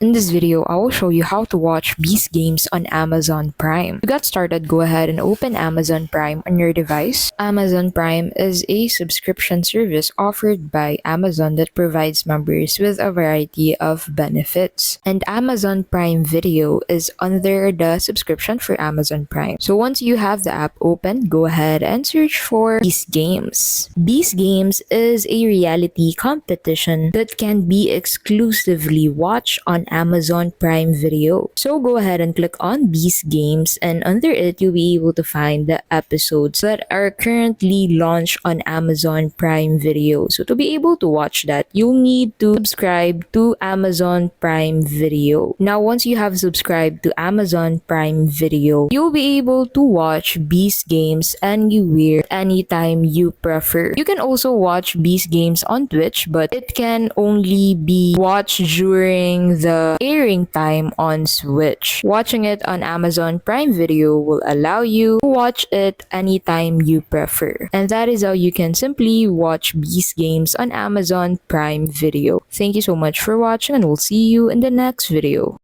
In this video, I will show you how to watch Beast games on Amazon Prime. To get started, go ahead and open Amazon Prime on your device. Amazon Prime is a subscription service offered by Amazon that provides members with a variety of benefits. And Amazon Prime Video is under the subscription for Amazon Prime. So once you have the app open, go ahead and search for Beast Games. Beast Games is a reality competition that can be exclusively watched on Amazon Prime Video. So go ahead and click on Beast Games, and under it you'll be able to find the episodes that are currently launched on Amazon Prime Video. So to be able to watch that, you'll need to subscribe to Amazon Prime Video. Now once you have subscribed to Amazon Prime Video, you'll be able to watch Beast Games anywhere, anytime you prefer. You can also watch Beast Games on Twitch, but it can only be watched during the airing time on Switch. Watching it on Amazon Prime Video will allow you to watch it anytime you prefer. And that is how you can simply watch Beast Games on Amazon Prime Video. Thank you so much for watching, and we'll see you in the next video.